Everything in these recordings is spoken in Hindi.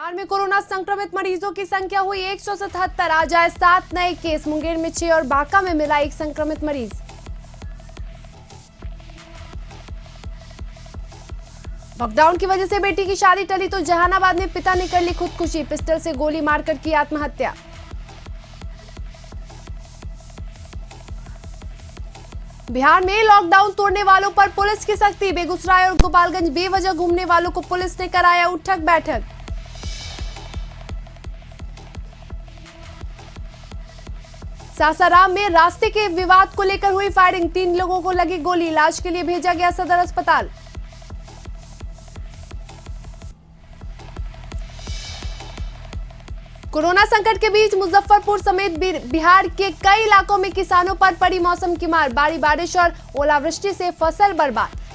बिहार में कोरोना संक्रमित मरीजों की संख्या हुई 177। आज आए 7 नए केस। मुंगेर में 6 और बांका में मिला एक संक्रमित मरीज। लॉकडाउन की वजह से बेटी की शादी टली तो जहानाबाद में पिता ने कर ली खुदकुशी। पिस्टल से गोली मारकर की आत्महत्या। बिहार में लॉकडाउन तोड़ने वालों पर पुलिस की सख्ती। बेगूसराय और गोपालगंज बेवजह घूमने वालों को पुलिस ने कराया उठक बैठक। सासाराम में रास्ते के विवाद को लेकर हुई फायरिंग। 3 लोगों को लगी गोली। इलाज के लिए भेजा गया सदर अस्पताल। कोरोना संकट के बीच मुजफ्फरपुर समेत बिहार के कई इलाकों में किसानों पर पड़ी मौसम की मार। भारी बारिश और ओलावृष्टि से फसल बर्बाद।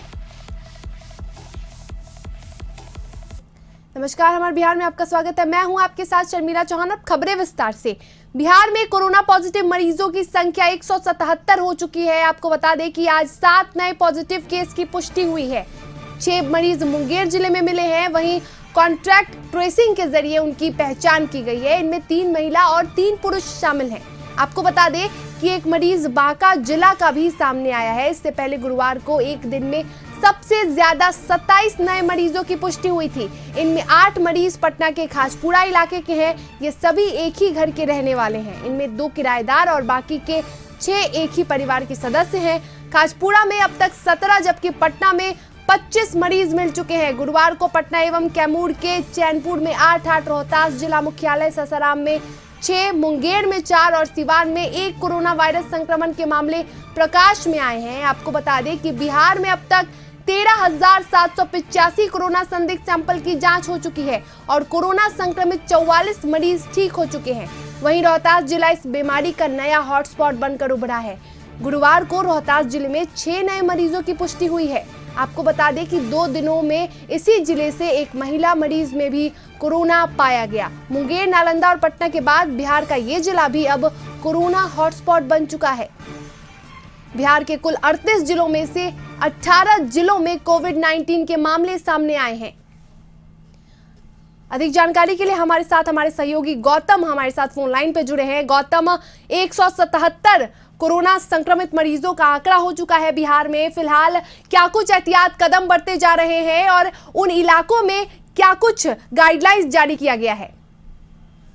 नमस्कार, हमारे बिहार में आपका स्वागत है। मैं हूं आपके साथ शर्मिला चौहान। अब खबरें विस्तार से। बिहार में कोरोना पॉजिटिव मरीजों की संख्या 177 हो चुकी है। आपको बता दें कि आज 7 नए पॉजिटिव केस की पुष्टि हुई है। 6 मरीज मुंगेर जिले में मिले हैं। वहीं कॉन्ट्रैक्ट ट्रेसिंग के जरिए उनकी पहचान की गई है। इनमें 3 महिला और 3 पुरुष शामिल हैं। आपको बता दें कि एक मरीज बांका जिला का भी सामने आया है। इससे पहले गुरुवार को एक दिन में सबसे ज्यादा 27 नए मरीजों की पुष्टि हुई थी। इनमें 8 मरीज पटना के खाजपुरा इलाके के हैं। ये सभी एक ही घर के रहने वाले हैं। इनमें 2 किराएदार और बाकी के 6 एक ही परिवार के सदस्य हैं। खाजपुरा में अब तक 17 जबकि पटना में 25 मरीज मिल चुके हैं। गुरुवार को पटना एवं कैमूर के चैनपुर में 8, रोहतास जिला मुख्यालय सासाराम में 6, मुंगेर में 4 और सिवान में 1 कोरोना वायरस संक्रमण के मामले प्रकाश में आए हैं। आपको बता दें कि बिहार में अब तक 13,785 कोरोना संदिग्ध सैंपल की जांच हो चुकी है और कोरोना संक्रमित 44 मरीज ठीक हो चुके हैं। वहीं रोहतास जिला इस बीमारी का नया हॉटस्पॉट बनकर उभरा है। गुरुवार को रोहतास जिले में 6 नए मरीजों की पुष्टि हुई है। आपको बता दें कि 2 दिनों में इसी जिले से एक महिला मरीज में भी कोरोना पाया गया। मुंगेर, नालंदा और पटना के बाद बिहार का ये जिला भी अब कोरोना हॉटस्पॉट बन चुका है। बिहार के कुल 38 जिलों में से 18 जिलों में कोविड-19 के मामले सामने आए हैं। अधिक जानकारी के लिए हमारे सहयोगी गौतम हमारे साथ फोन लाइन पे जुड़े हैं। गौतम, 177 कोरोना संक्रमित मरीजों का आंकड़ा हो चुका है बिहार में। फिलहाल क्या कुछ एहतियात कदम बढ़ते जा रहे हैं और उन इलाकों में क्या कुछ गाइडलाइंस जारी किया गया है?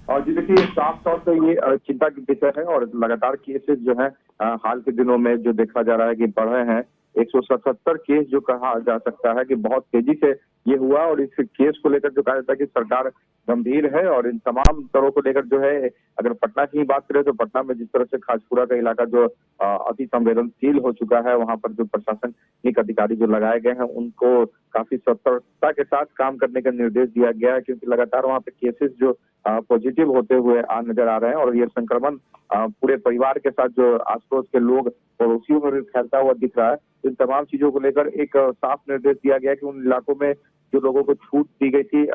और जी देखिए, साफ तौर पर ये चिंता की विषय है और लगातार केसेस जो है हाल के दिनों में जो देखा जा रहा है कि बढ़ रहे हैं। 177 केस जो कहा जा सकता है कि बहुत तेजी से ये हुआ और इस केस को लेकर जो कहा जाता है कि सरकार गंभीर है और इन तमाम स्तरों को लेकर जो है, अगर पटना की ही बात करें तो पटना में जिस तरह से खाजपुरा का इलाका जो अति संवेदनशील हो चुका है, वहां पर जो प्रशासनिक अधिकारी जो लगाए गए हैं उनको काफी सतर्कता के साथ काम करने का निर्देश दिया गया है, क्योंकि लगातार वहां पे केसेस जो पॉजिटिव होते हुए नजर आ रहे हैं और ये संक्रमण पूरे परिवार के साथ जो आस पड़ोस के लोग पड़ोसियों में भी फैलता हुआ दिख रहा है। इन तमाम चीजों को लेकर एक साफ निर्देश दिया गया कि उन इलाकों में जो लोगों को छूट दी गई थी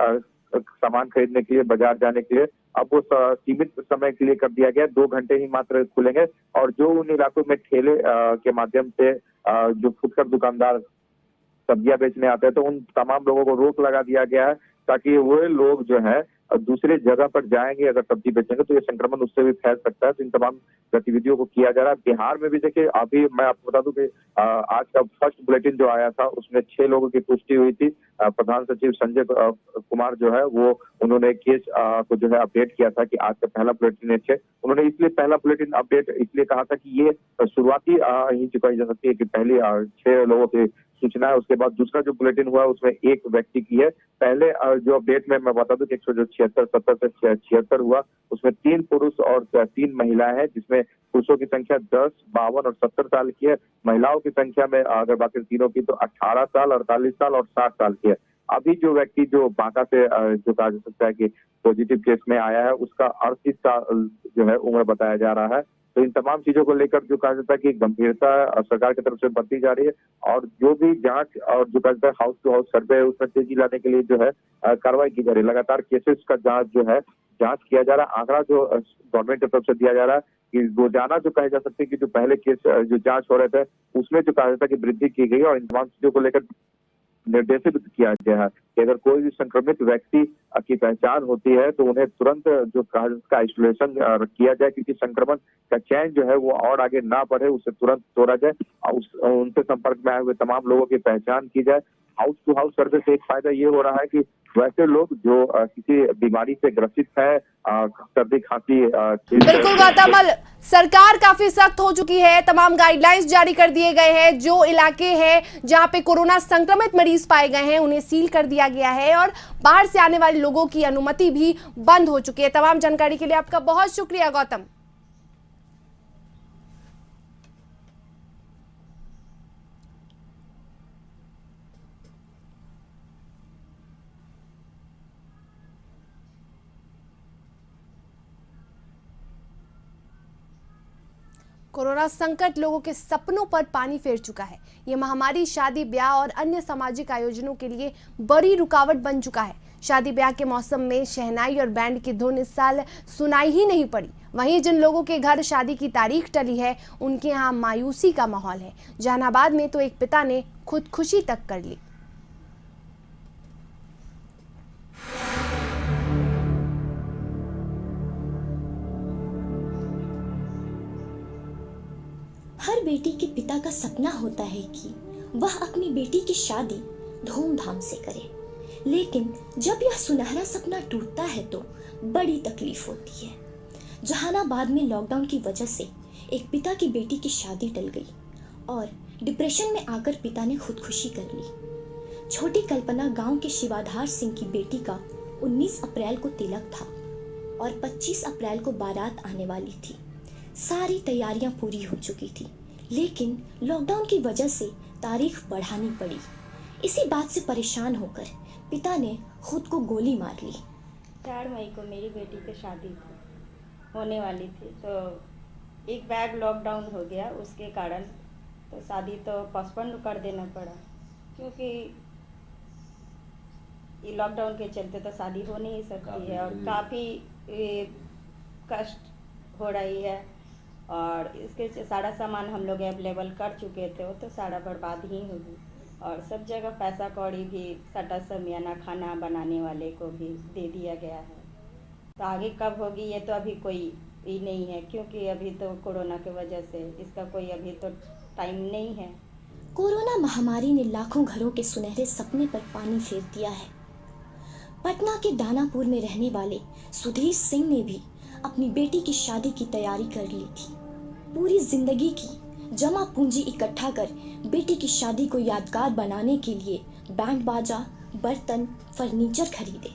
सामान खरीदने के लिए, बाजार जाने के लिए, अब वो सीमित समय के लिए कर दिया गया। 2 घंटे ही मात्र खुलेंगे और जो उन इलाकों में ठेले के माध्यम से जो फुटकर दुकानदार सब्जियां बेचने आते हैं तो उन तमाम लोगों को रोक लगा दिया गया है, ताकि वो लोग जो है दूसरे जगह पर जाएंगे अगर सब्जी बेचेंगे तो ये संक्रमण उससे भी फैल सकता है। तो इन तमाम गतिविधियों को किया जा रहा है। बिहार में भी देखिए, अभी मैं आपको बता दूं कि आज का फर्स्ट बुलेटिन जो आया था उसमें 6 लोगों की पुष्टि हुई थी। प्रधान सचिव संजय कुमार जो है वो उन्होंने केस को जो है अपडेट किया था कि आज का पहला बुलेटिन है 6। उन्होंने इसलिए पहला बुलेटिन अपडेट इसलिए कहा था कि ये शुरुआती ही चुकाई जा सकती है कि पहली 6 लोगों की सूचना है। उसके बाद दूसरा जो बुलेटिन हुआ उसमें 1 व्यक्ति की है। पहले जो अपडेट में मैं बता दूं कि 176 से 76 हुआ, उसमें 3 पुरुष और 3 महिलाएं हैं, जिसमें पुरुषों की संख्या 10, 52 और 70 साल की है। महिलाओं की संख्या में अगर बात करें तीनों की तो 18 साल, 48 साल और 60 साल की है। अभी जो व्यक्ति जो बांका से जो कहा जा सकता है कि पॉजिटिव केस में आया है, उसका 38 साल जो है उम्र बताया जा रहा है। तो इन तमाम चीजों को लेकर जो कहा जाता है कि गंभीरता सरकार की तरफ से बढ़ती जा रही है और जो भी जांच और जो कहा जाता है हाउस टू हाउस सर्वे है उसमें तेजी लाने के लिए जो है कार्रवाई की जा रही है। लगातार केसेस का जांच किया जा रहा है। आंकड़ा जो गवर्नमेंट की तरफ से दिया जा रहा है कि रोजाना जो कहे जा सकते हैं कि जो पहले केस जो जांच हो रहे थे उसमें जो कहा जाता है कि वृद्धि की गई और इन तमाम चीजों को लेकर निर्देशित किया गया है कि अगर कोई भी संक्रमित व्यक्ति की पहचान होती है तो उन्हें तुरंत जो का आइसोलेशन किया जाए, क्योंकि संक्रमण का चैन जो है वो और आगे ना बढ़े, उसे तुरंत तोड़ा जाए और उनसे संपर्क में आए हुए तमाम लोगों की पहचान की जाए। हाउस टू हाउस सर्वे से एक फायदा ये हो रहा है कि वैसे लोग जो किसी बीमारी से ग्रसित है, सर्दी खांसी बिल्कुल गौतम, सरकार काफी सख्त हो चुकी है, तमाम गाइडलाइंस जारी कर दिए गए हैं। जो इलाके हैं जहां पे कोरोना संक्रमित मरीज पाए गए हैं उन्हें सील कर दिया गया है और बाहर से आने वाले लोगों की अनुमति भी बंद हो चुकी है। तमाम जानकारी के लिए आपका बहुत शुक्रिया गौतम। कोरोना संकट लोगों के सपनों पर पानी फेर चुका है। ये महामारी शादी ब्याह और अन्य सामाजिक आयोजनों के लिए बड़ी रुकावट बन चुका है। शादी ब्याह के मौसम में शहनाई और बैंड की धुन इस साल सुनाई ही नहीं पड़ी। वहीं जिन लोगों के घर शादी की तारीख टली है उनके यहाँ मायूसी का माहौल है। जहानाबाद में तो एक पिता ने खुदकुशी तक कर ली। हर बेटी के पिता का सपना होता है कि वह अपनी बेटी की शादी धूमधाम से करे, लेकिन जब यह सुनहरा सपना टूटता है तो बड़ी तकलीफ होती है। जहानाबाद में लॉकडाउन की वजह से एक पिता की बेटी की शादी टल गई और डिप्रेशन में आकर पिता ने खुदकुशी कर ली। छोटी कल्पना गांव के शिवाधार सिंह की बेटी का 19 अप्रैल को तिलक था और 25 अप्रैल को बारात आने वाली थी। सारी तैयारियां पूरी हो चुकी थी, लेकिन लॉकडाउन की वजह से तारीख बढ़ानी पड़ी। इसी बात से परेशान होकर पिता ने खुद को गोली मार ली। 4 मई को मेरी बेटी की शादी होने वाली थी, तो एक बैग लॉकडाउन हो गया, उसके कारण तो शादी तो पोस्टपोन कर देना पड़ा, क्योंकि ये लॉकडाउन के चलते तो शादी हो नहीं सकती है और काफ़ी कष्ट हो रही है। और इसके सारा सामान हम लोग अवेलेबल कर चुके थे, वो तो सारा बर्बाद ही होगी और सब जगह पैसा कौड़ी भी सटा समियाना खाना बनाने वाले को भी दे दिया गया है। तो आगे कब होगी ये तो अभी कोई ही नहीं है, क्योंकि अभी तो कोरोना की वजह से इसका कोई अभी तो टाइम नहीं है। कोरोना महामारी ने लाखों घरों के सुनहरे सपने पर पानी फेर दिया है। पटना के दानापुर में रहने वाले सुधीर सिंह ने भी अपनी बेटी की शादी की तैयारी कर ली थी। पूरी जिंदगी की जमा पूंजी इकट्ठा कर बेटी की शादी को यादगार बनाने के लिए बैंड बाजा, बर्तन, फर्नीचर खरीदे,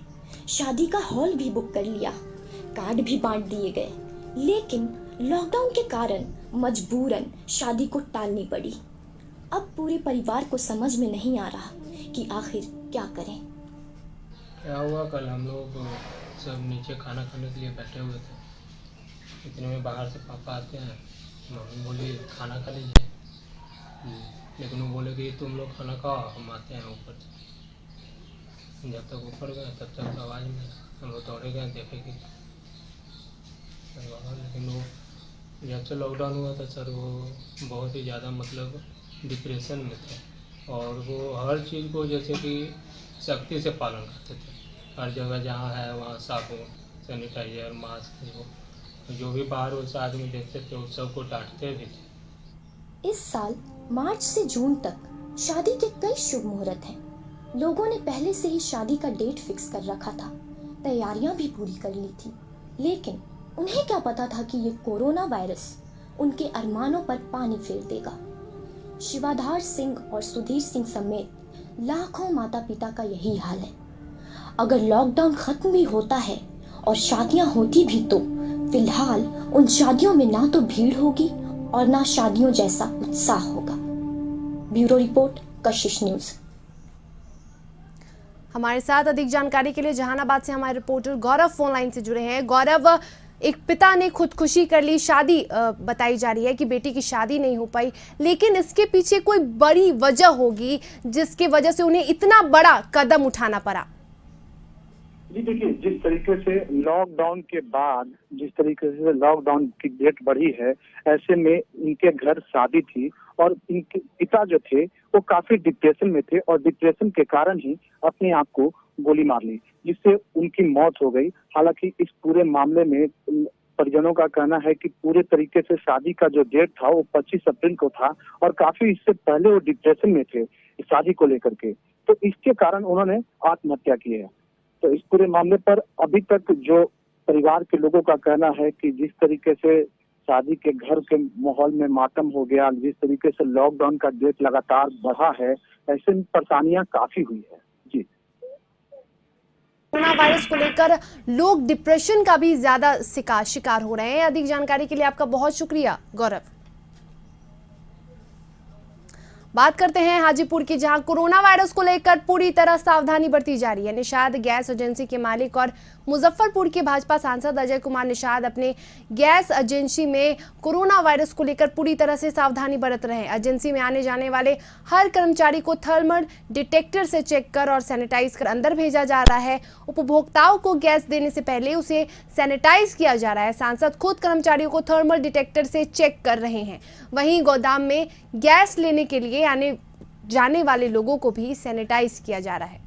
शादी का हॉल भी बुक कर लिया, कार्ड भी बांट दिए गए, लेकिन लॉकडाउन के कारण मजबूरन शादी को टालनी पड़ी। अब पूरे परिवार को समझ में नहीं आ रहा कि आखिर क्या करें। क्या हुआ, कल हम लोग सब नीचे खाना खाने के लिए बैठे हुए थे, इतने में बाहर से पापा आते हैं। मम्मी बोली खाना खा लीजिए, लेकिन वो बोले कि तुम लोग खाना खाओ, हम आते हैं ऊपर से। जब तक ऊपर गए तब तक आवाज़ में हम लोग दौड़े गए देखे कि, लेकिन वो जब से लॉकडाउन हुआ था सर वो बहुत ही ज़्यादा मतलब डिप्रेशन में थे और वो हर चीज़ को जैसे कि सख्ती से पालन करते थे। हर जगह जहाँ है वहाँ साबुन, सैनिटाइजर, मास्क, जो भी बाहर उस आदमी देखते थे उस सबको डांटते भी थे। इस साल मार्च से जून तक शादी के कई शुभ मुहूर्त हैं। लोगों ने पहले से ही शादी का डेट फिक्स कर रखा था, तैयारियां भी पूरी कर ली थी, लेकिन उन्हें क्या पता था कि ये कोरोना वायरस उनके अरमानों पर पानी फेर देगा। शिवाधार सिंह और सुधीर सिंह समेत लाखों माता पिता का यही हाल है। अगर लॉकडाउन खत्म भी होता है और शादियां होती भी तो फिलहाल उन शादियों में ना तो भीड़ होगी और ना शादियों जैसा उत्साह होगा। ब्यूरो रिपोर्ट, कशिश न्यूज। हमारे साथ अधिक जानकारी के लिए जहानाबाद से हमारे रिपोर्टर गौरव फोन लाइन से जुड़े हैं। गौरव, एक पिता ने खुदकुशी कर ली, शादी बताई जा रही है कि बेटी की शादी नहीं हो पाई, लेकिन इसके पीछे कोई बड़ी वजह होगी जिसकी वजह से उन्हें इतना बड़ा कदम उठाना पड़ा। जी देखिए, जिस तरीके से लॉकडाउन के बाद जिस तरीके से लॉकडाउन की डेट बढ़ी है, ऐसे में इनके घर शादी थी और इनके पिता जो थे वो काफी डिप्रेशन में थे और डिप्रेशन के कारण ही अपने आप को गोली मार ली, जिससे उनकी मौत हो गई। हालांकि इस पूरे मामले में परिजनों का कहना है कि पूरे तरीके से शादी का जो डेट था वो 25 अप्रैल को था और काफी इससे पहले वो डिप्रेशन में थे शादी को लेकर के, तो इसके कारण उन्होंने आत्महत्या की है। तो इस पूरे मामले पर अभी तक जो परिवार के लोगों का कहना है कि जिस तरीके से शादी के घर के माहौल में मातम हो गया, जिस तरीके से लॉकडाउन का डेट लगातार बढ़ा है, ऐसे में परेशानियां काफी हुई है। जी, कोरोना वायरस को लेकर लोग डिप्रेशन का भी ज्यादा शिकार हो रहे हैं। अधिक जानकारी के लिए आपका बहुत शुक्रिया गौरव। बात करते हैं हाजीपुर की, जहां कोरोना वायरस को लेकर पूरी तरह सावधानी बरती जा रही है। निषाद गैस एजेंसी के मालिक और मुजफ्फरपुर के भाजपा सांसद अजय कुमार निषाद अपने गैस एजेंसी में कोरोना वायरस को लेकर पूरी तरह से सावधानी बरत रहे हैं। एजेंसी में आने जाने वाले हर कर्मचारी को थर्मल डिटेक्टर से चेक कर और सैनिटाइज कर अंदर भेजा जा रहा है। उपभोक्ताओं को गैस देने से पहले उसे सैनिटाइज किया जा रहा है। सांसद खुद कर्मचारियों को थर्मल डिटेक्टर से चेक कर रहे हैं। वहीं गोदाम में गैस लेने के लिए आने जाने वाले लोगों को भी सैनिटाइज किया जा रहा है।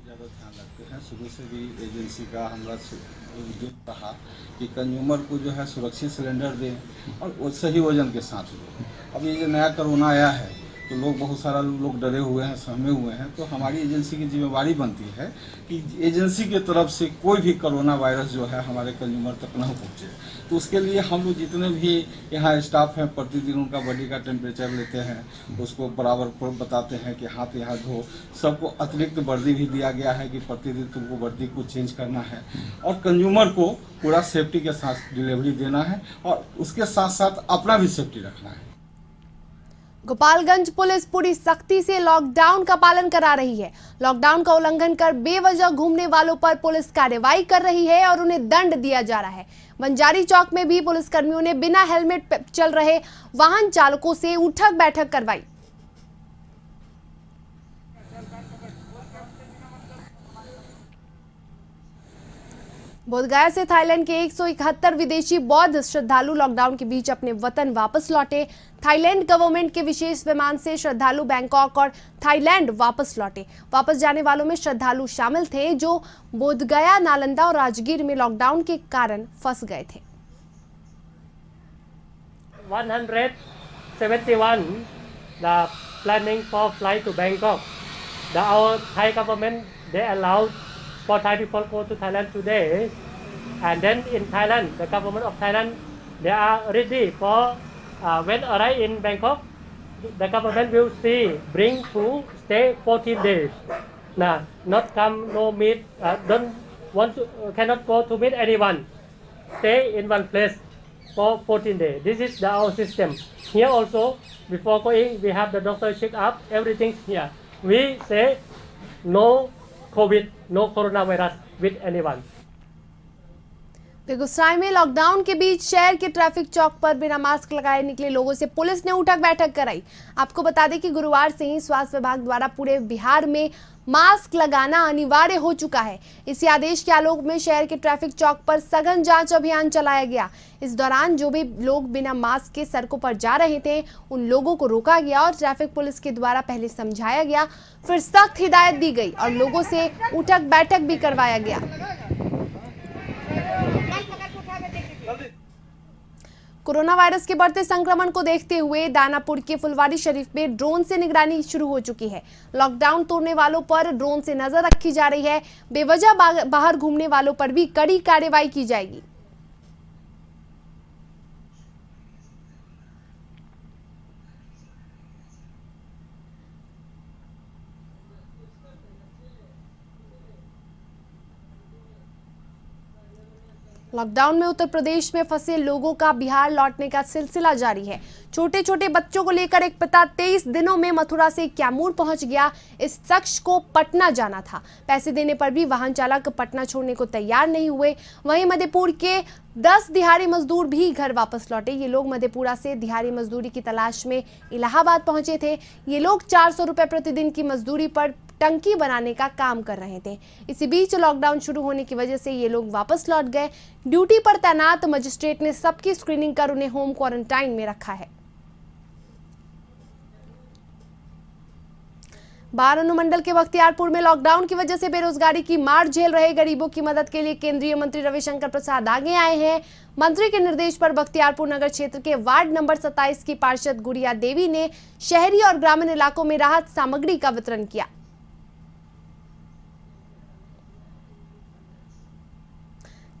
ज़्यादा ध्यान रखते हैं। शुरू से भी एजेंसी का हमारा उद्देश्य रहा कि कंज्यूमर को जो है सुरक्षित सिलेंडर दें और वो सही वजन के साथ दें। अब ये जो नया कोरोना आया है तो लोग बहुत सारा लोग डरे हुए हैं, सहमे हुए हैं, तो हमारी एजेंसी की जिम्मेवारी बनती है कि एजेंसी की तरफ से कोई भी कोरोना वायरस जो है हमारे कंज्यूमर तक न पहुँचे। तो उसके लिए हम लोग जितने भी यहाँ स्टाफ हैं प्रतिदिन उनका बॉडी का टेम्परेचर लेते हैं, उसको बराबर बताते हैं कि हाथ यहाँ धो। सबको अतिरिक्त वर्दी भी दिया गया है कि प्रतिदिन तुमको वर्दी को चेंज करना है और कंज्यूमर को पूरा सेफ्टी के साथ डिलीवरी देना है और उसके साथ साथ अपना भी सेफ्टी रखना है। गोपालगंज पुलिस पूरी सख्ती से लॉकडाउन का पालन करा रही है। लॉकडाउन का उल्लंघन कर बेवजह घूमने वालों पर पुलिस कार्रवाई कर रही है और उन्हें दंड दिया जा रहा है। बंजारी चौक में भी पुलिसकर्मियों ने बिना हेलमेट चल रहे वाहन चालकों से उठक बैठक करवाई। बोधगया से थाईलैंड के 171 विदेशी बौद्ध श्रद्धालु लॉकडाउन के बीच अपने वतन वापस लौटे। थाईलैंड गवर्नमेंट के विशेष विमान से श्रद्धालु बैंकॉक और थाईलैंड वापस लौटे। वापस जाने वालों में श्रद्धालु शामिल थे जो बोधगया, नालंदा और राजगीर में लॉकडाउन के कारण फंस गए थे। 171 the planning for flight to Bangkok. Our Thai government they allowed for Thai people go to Thailand today, and then in Thailand, the government of Thailand they are ready for when arrive in Bangkok, the government will see bring to stay 14 days. Now, not come, no meet, don't want to, cannot go to meet anyone. Stay in one place for 14 days. This is our system. Here also, before going, we have the doctor check up everything here. We say no COVID, no coronavirus with anyone. Begusarai में लॉकडाउन के बीच शहर के ट्रैफिक चौक पर बिना मास्क लगाए निकले लोगों से पुलिस ने उठक बैठक कराई। आपको बता दें कि गुरुवार से ही स्वास्थ्य विभाग द्वारा पूरे बिहार में मास्क लगाना अनिवार्य हो चुका है। इसी आदेश के आलोक में शहर के ट्रैफिक चौक पर सघन जांच अभियान चलाया गया। इस दौरान जो भी लोग बिना मास्क के सड़कों पर जा रहे थे उन लोगों को रोका गया और ट्रैफिक पुलिस के द्वारा पहले समझाया गया, फिर सख्त हिदायत दी गई और लोगों से उठक बैठक भी करवाया गया। कोरोना वायरस के बढ़ते संक्रमण को देखते हुए दानापुर के फुलवारी शरीफ में ड्रोन से निगरानी शुरू हो चुकी है। लॉकडाउन तोड़ने वालों पर ड्रोन से नजर रखी जा रही है। बेवजह बाहर घूमने वालों पर भी कड़ी कार्रवाई की जाएगी। लॉकडाउन में उत्तर प्रदेश में फंसे लोगों का बिहार लौटने का सिलसिला जारी है। छोटे छोटे बच्चों को लेकर एक पिता 23 दिनों में मथुरा से कैमूर पहुंच गया। इस शख्स को पटना जाना था। पैसे देने पर भी वाहन चालक पटना छोड़ने को तैयार नहीं हुए। वहीं मधेपुर के 10 दिहाड़ी मजदूर भी घर वापस लौटे। ये लोग मधेपुरा से दिहाड़ी मजदूरी की तलाश में इलाहाबाद पहुंचे थे। ये लोग 400 रुपए प्रतिदिन की मजदूरी पर टंकी बनाने का काम कर रहे थे। इसी बीच लॉकडाउन शुरू होने की वजह से ये लोग वापस लौट गए। ड्यूटी पर तैनात मजिस्ट्रेट ने सबकी स्क्रीनिंग कर उन्हें होम क्वारंटाइन में रखा है। बार अनुमंडल के बख्तियारपुर में लॉकडाउन की वजह से बेरोजगारी की मार झेल रहे गरीबों की मदद के लिए केंद्रीय मंत्री रविशंकर प्रसाद आगे आए हैं। मंत्री के निर्देश पर बख्तियारपुर नगर क्षेत्र के वार्ड नंबर 27 की पार्षद गुड़िया देवी ने शहरी और ग्रामीण इलाकों में राहत सामग्री का वितरण किया।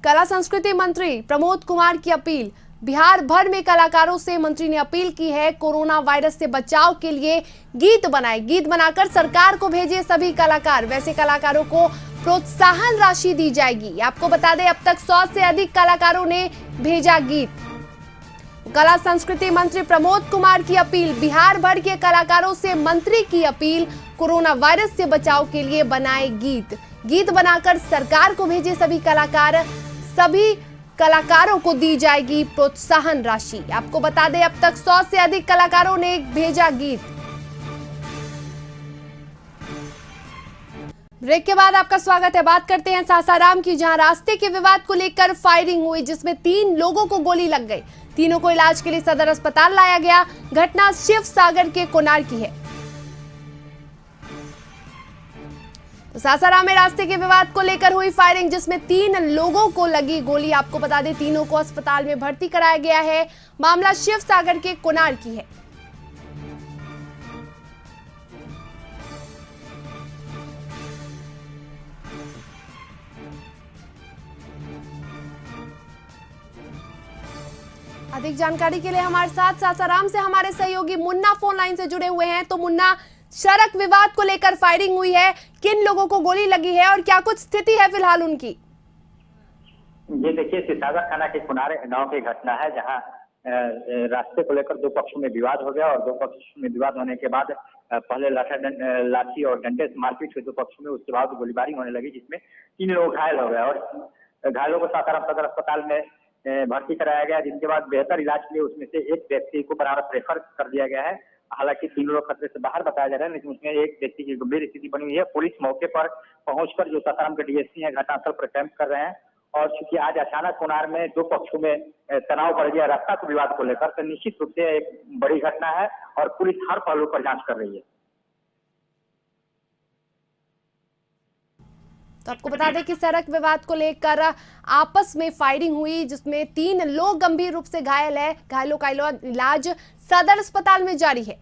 कला संस्कृति मंत्री प्रमोद कुमार की अपील। बिहार भर में कलाकारों से मंत्री ने अपील की है, कोरोना वायरस से बचाव के लिए गीत बनाए। गीत बनाकर सरकार को भेजे सभी कलाकार। वैसे कलाकारों को प्रोत्साहन राशि दी जाएगी। आपको बता दें, अब तक 100 से अधिक कलाकारों ने भेजा गीत। कला संस्कृति मंत्री प्रमोद कुमार की अपील। बिहार भर के कलाकारों से मंत्री की अपील, कोरोना वायरस से बचाव के लिए बनाए गीत। गीत बनाकर सरकार को भेजे सभी कलाकार। सभी कलाकारों को दी जाएगी प्रोत्साहन राशि। आपको बता दें, अब तक 100 से अधिक कलाकारों ने भेजा गीत। ब्रेक के बाद आपका स्वागत है। बात करते हैं सासाराम की, जहां रास्ते के विवाद को लेकर फायरिंग हुई, जिसमें 3 लोगों को गोली लग गई। तीनों को इलाज के लिए सदर अस्पताल लाया गया। घटना शिव सागर के कोनार की है। तो सासाराम में रास्ते के विवाद को लेकर हुई फायरिंग, जिसमें 3 लोगों को लगी गोली। आपको बता दें, तीनों को अस्पताल में भर्ती कराया गया है। मामला शिव सागर के कोनार की है। अधिक जानकारी के लिए हमारे साथ सासाराम से हमारे सहयोगी मुन्ना फोन लाइन से जुड़े हुए हैं। तो मुन्ना, सड़क विवाद को लेकर फायरिंग हुई है, किन लोगों को गोली लगी है और क्या कुछ स्थिति है फिलहाल उनकी? ये देखिए, सिसागर थाना के कुनारे गांव की घटना है, जहां रास्ते को लेकर 2 पक्षों में विवाद हो गया और 2 पक्षों में विवाद होने के बाद पहले लाठी और डंडे से मारपीट हुई 2 पक्षों में। उसके बाद गोलीबारी होने लगी, जिसमें 3 लोग घायल हो गए और घायलों को सासाराम सदर अस्पताल में भर्ती कराया गया, जिनके बाद बेहतर इलाज के लिए उसमें से एक व्यक्ति को बनारस रेफर कर दिया गया है। हालांकि 3 लोग खतरे से बाहर बताया जा रहा है, लेकिन उसमें एक व्यक्ति की गंभीर स्थिति बनी हुई है। पुलिस मौके पर पहुंचकर जो सासाराम के डीएसपी हैं, घटनास्थल पर कैंप कर रहे हैं। और चूंकि आज अचानक कुनार में 2 पक्षों में तनाव बढ़ गया रास्ता के विवाद को लेकर, तो निश्चित रूप से एक बड़ी घटना है और पुलिस हर पहलू पर जांच कर रही है। तो आपको बता दें कि सड़क विवाद को लेकर आपस में फायरिंग हुई, जिसमें 3 लोग गंभीर रूप से घायल है। घायलों का इलाज सदर अस्पताल में जारी है।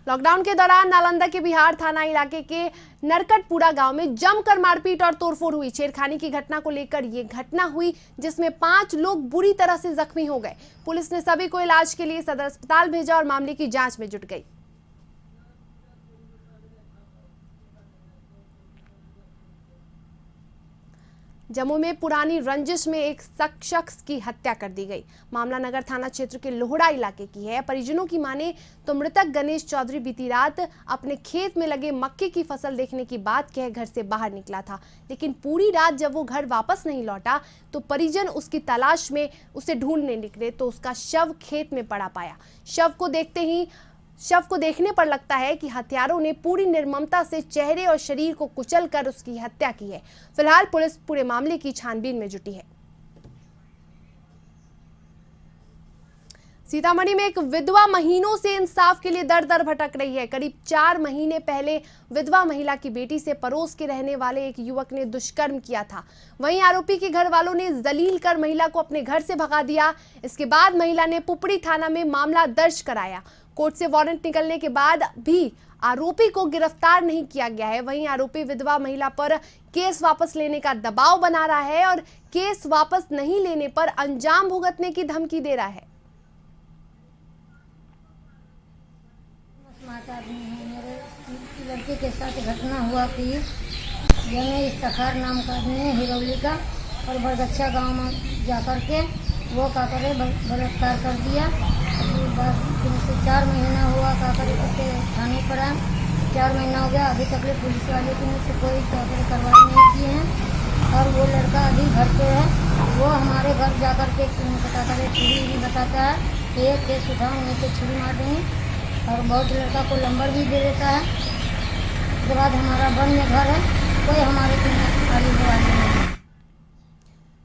लॉकडाउन के दौरान नालंदा के बिहार थाना इलाके के नरकटपुरा गांव में जमकर मारपीट और तोड़फोड़ हुई। छेड़खानी की घटना को लेकर यह घटना हुई, जिसमें 5 लोग बुरी तरह से जख्मी हो गए। पुलिस ने सभी को इलाज के लिए सदर अस्पताल भेजा और मामले की जांच में जुट गई। जम्मू में पुरानी रंजिश में एक शख्स की हत्या कर दी गई। मामला नगर थाना क्षेत्र के लोहड़ा इलाके की है। परिजनों की माने तो मृतक गणेश चौधरी बीती रात अपने खेत में लगे मक्के की फसल देखने की बात कह घर से बाहर निकला था, लेकिन पूरी रात जब वो घर वापस नहीं लौटा तो परिजन उसकी तलाश में उसे ढूंढने निकले तो उसका शव खेत में पड़ा पाया। शव को देखने पर लगता है कि हत्यारों ने पूरी निर्ममता से चेहरे और शरीर को कुचलकर उसकी हत्या की है। फिलहाल पुलिस पूरे मामले की छानबीन में जुटी है। सीतामढ़ी में एक विधवा महीनों से इंसाफ के लिए दर दर भटक रही है। करीब 4 महीने पहले विधवा महिला की बेटी से पड़ोस के रहने वाले एक युवक ने दुष्कर्म किया था। वहीं आरोपी के घर वालों ने जलील कर महिला को अपने घर से भगा दिया। इसके बाद महिला ने पुपड़ी थाना में मामला दर्ज कराया। कोर्ट से वारंट निकलने के बाद भी आरोपी को गिरफ्तार नहीं किया गया है। वहीं आरोपी विधवा महिला पर केस वापस लेने का दबाव बना रहा है और केस वापस नहीं लेने पर अंजाम भुगतने की धमकी दे रहा है। मेरे लड़के के साथ घटना हुआ कि जंगे इफ्तार नाम का आदमी है हिरौली का, और बरगच्छा गांव में जाकर के वो क्या करे बलात्कार कर दिया। अभी बस 3 से 4 महीना हुआ क्या करे उसे थाने पर आए, 4 महीना हो गया, अभी तक पुलिस वाले की मुझसे कोई क्या करे कार्रवाई नहीं की है। और वो लड़का अभी घर पे है, वो हमारे घर जाकर के क्या करे छुरी भी बताता है कि ये केस उठाओ नहीं तो छुरी मार देंगे, और बहुत लड़का को नंबर भी दे देता है। उसके बाद हमारा वन में घर है, कोई हमारे खाली हुआ नहीं।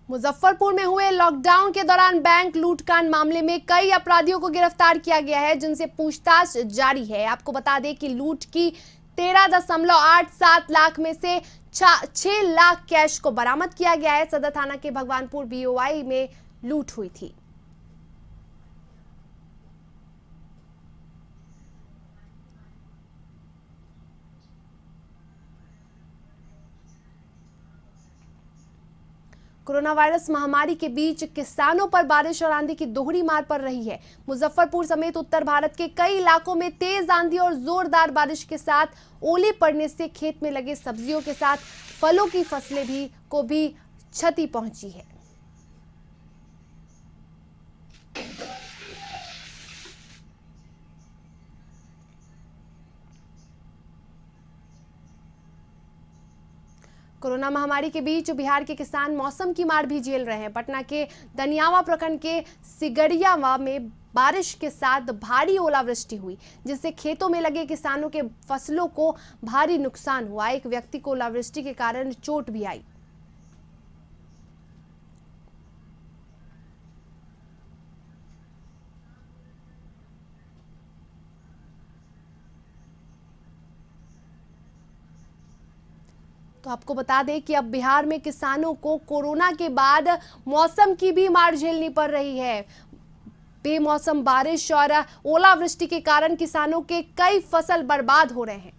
मुजफ्फरपुर में हुए लॉकडाउन के दौरान बैंक लूटकांड मामले में कई अपराधियों को गिरफ्तार किया गया है, जिनसे पूछताछ जारी है। आपको बता दें कि लूट की 13.87 लाख में से 6 लाख कैश को बरामद किया गया है। सदर थाना के भगवानपुर BOI में लूट हुई थी। कोरोना वायरस महामारी के बीच किसानों पर बारिश और आंधी की दोहरी मार पड़ रही है। मुजफ्फरपुर समेत उत्तर भारत के कई इलाकों में तेज आंधी और जोरदार बारिश के साथ ओले पड़ने से खेत में लगे सब्जियों के साथ फलों की फसलें को भी क्षति पहुंची है। कोरोना महामारी के बीच बिहार के किसान मौसम की मार भी झेल रहे हैं। पटना के दनियावा प्रखंड के सिगड़ियावा में बारिश के साथ भारी ओलावृष्टि हुई, जिससे खेतों में लगे किसानों के फसलों को भारी नुकसान हुआ। एक व्यक्ति को ओलावृष्टि के कारण चोट भी आई। तो आपको बता दें कि अब बिहार में किसानों को कोरोना के बाद मौसम की भी मार झेलनी पड़ रही है। बेमौसम बारिश और ओलावृष्टि के कारण किसानों के कई फसल बर्बाद हो रहे हैं।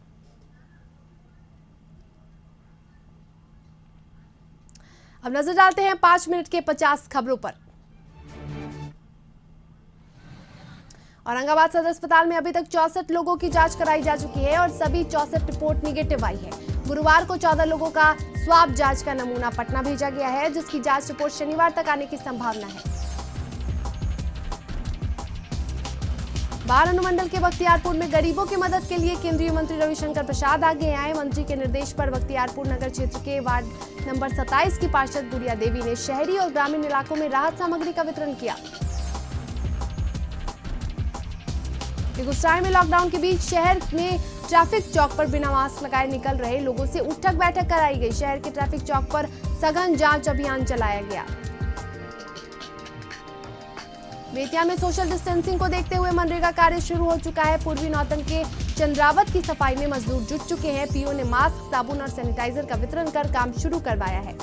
अब नजर डालते हैं 5 मिनट के 50 खबरों पर। औरंगाबाद सदर अस्पताल में अभी तक 64 लोगों की जांच कराई जा चुकी है और सभी 64 रिपोर्ट निगेटिव आई है। गुरुवार को 14 लोगों का स्वाब जांच का नमूना पटना भेजा गया है, जिसकी जांच रिपोर्ट शनिवार तक आने की संभावना है। बाढ़ अनुमंडल के बख्तियारपुर में गरीबों की मदद के लिए केंद्रीय मंत्री रविशंकर प्रसाद आगे आए। मंत्री के निर्देश पर बख्तियारपुर नगर क्षेत्र के वार्ड नंबर 27 की पार्षद गुड़िया देवी ने शहरी और ग्रामीण इलाकों में राहत सामग्री का वितरण किया। बेगूसराय में लॉकडाउन के बीच शहर में ट्रैफिक चौक पर बिना मास्क लगाए निकल रहे लोगों से उठक बैठक कराई गई। शहर के ट्रैफिक चौक पर सघन जांच अभियान चलाया गया। बेतिया में सोशल डिस्टेंसिंग को देखते हुए मनरेगा कार्य शुरू हो चुका है। पूर्वी नौतन के चंद्रावत की सफाई में मजदूर जुट चुके हैं। पीओ ने मास्क, साबुन और सैनिटाइजर का वितरण कर काम शुरू करवाया है।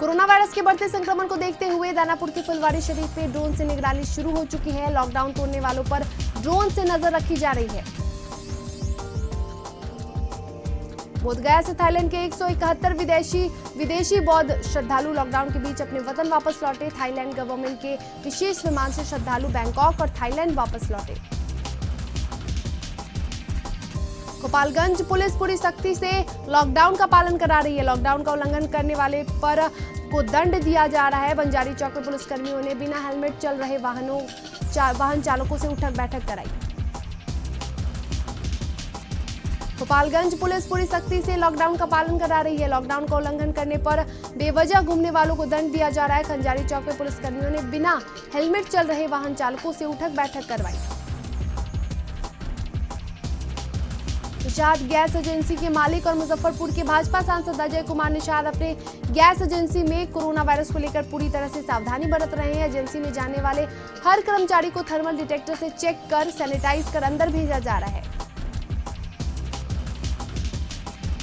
कोरोना वायरस के बढ़ते संक्रमण को देखते हुए दानापुर के फुलवारी शरीफ में ड्रोन से निगरानी शुरू हो चुकी है। लॉकडाउन तोड़ने वालों पर ड्रोन से नजर रखी जा रही है। बोधगया से थाईलैंड के 171 विदेशी बौद्ध श्रद्धालु लॉकडाउन के बीच अपने वतन वापस लौटे। थाईलैंड गवर्नमेंट के विशेष विमान से श्रद्धालु बैंकॉक और थाईलैंड वापस लौटे। गोपालगंज पुलिस पूरी सख्ती से लॉकडाउन का पालन करा रही है। लॉकडाउन का उल्लंघन करने वाले पर को दंड दिया जा रहा है। बंजारी चौक में पुलिसकर्मियों ने बिना हेलमेट चल रहे वाहन चालकों से उठक बैठक कराई। गोपालगंज पुलिस पूरी सख्ती से लॉकडाउन का पालन करा रही है। लॉकडाउन का उल्लंघन करने पर बेवजह घूमने वालों को दंड दिया जा रहा है। खंजारी चौक में पुलिसकर्मियों ने बिना हेलमेट चल रहे वाहन चालकों से उठक बैठक करवाई। निषाद गैस एजेंसी के मालिक और मुजफ्फरपुर के भाजपा सांसद अजय कुमार निषाद अपने गैस एजेंसी में कोरोना वायरस को लेकर पूरी तरह से सावधानी बरत रहे हैं। एजेंसी में जाने वाले हर कर्मचारी को थर्मल डिटेक्टर से चेक कर सैनिटाइज कर अंदर भेजा जा रहा है।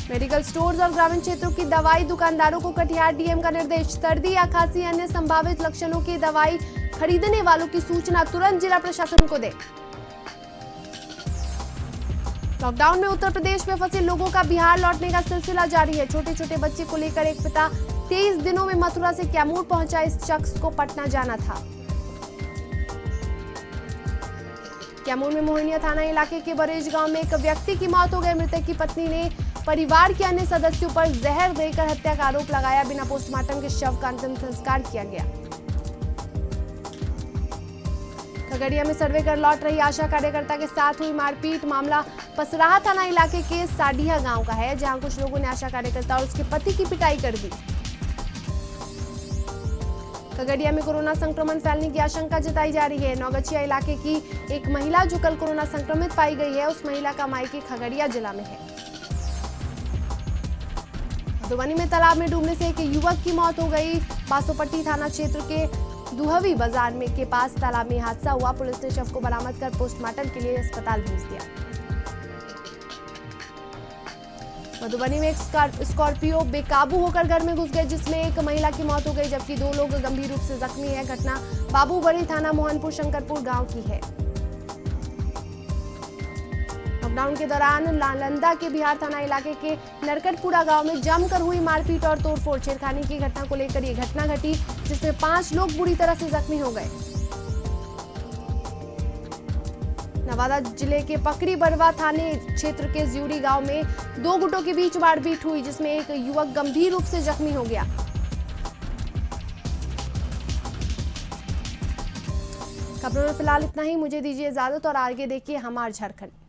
मेडिकल स्टोर्स और ग्रामीण क्षेत्रों की दवाई दुकानदारों को कटिहार डीएम का निर्देश। सर्दी या खांसी अन्य संभावित लक्षणों की दवाई खरीदने वालों की सूचना तुरंत जिला प्रशासन को दे। लॉकडाउन में उत्तर प्रदेश में फंसे लोगों का बिहार लौटने का सिलसिला जारी है। छोटे छोटे बच्चे को लेकर एक पिता 23 दिनों में मथुरा से कैमूर पहुंचा। इस शख्स को पटना जाना था। कैमूर में मोहनिया थाना इलाके के बरेज गांव में एक व्यक्ति की मौत हो गई। मृतक की पत्नी ने परिवार के अन्य सदस्यों पर जहर देकर हत्या का आरोप लगाया। बिना पोस्टमार्टम के शव का अंतिम संस्कार किया गया। खगड़िया में सर्वे कर लौट रही आशा कार्यकर्ता के साथ हुई मारपीट। मामला पसराहा थाना इलाके के साडिया गांव का है, जहां कुछ लोगों ने आशा कार्यकर्ता और उसके पति की पिटाई कर दी। खगड़िया में कोरोना संक्रमण फैलने की आशंका जताई जा रही है। नौगछिया इलाके की एक महिला जो कल कोरोना संक्रमित पाई गई है, उस महिला का मायके खगड़िया जिला में है। मधुबनी में तालाब में डूबने से एक युवक की मौत हो गई। बासोपट्टी थाना क्षेत्र के दुहवी बाजार में के पास तालाब में हादसा हुआ। पुलिस ने शव को बरामद कर पोस्टमार्टम के लिए अस्पताल भेज दिया। मधुबनी में एक स्कॉर्पियो बेकाबू होकर घर में घुस गए, जिसमें एक महिला की मौत हो गई, जबकि 2 लोग गंभीर रूप से जख्मी है। घटना बाबूबड़ी थाना मोहनपुर शंकरपुर गांव की है। लॉकडाउन के दौरान नालंदा के बिहार थाना इलाके के नरकटपुरा गांव में जमकर हुई मारपीट और तोड़फोड़। छेड़खानी की घटना को लेकर ये घटना घटी, जिसमें 5 लोग बुरी तरह से जख्मी हो गए। नवादा जिले के पकड़ी बरवा थाने क्षेत्र के ज्यूरी गांव में 2 गुटों के बीच मारपीट हुई, जिसमें एक युवक गंभीर रूप से जख्मी हो गया। खबरों में फिलहाल इतना ही। मुझे दीजिए इजाजत और आगे देखिए हमार झारखंड।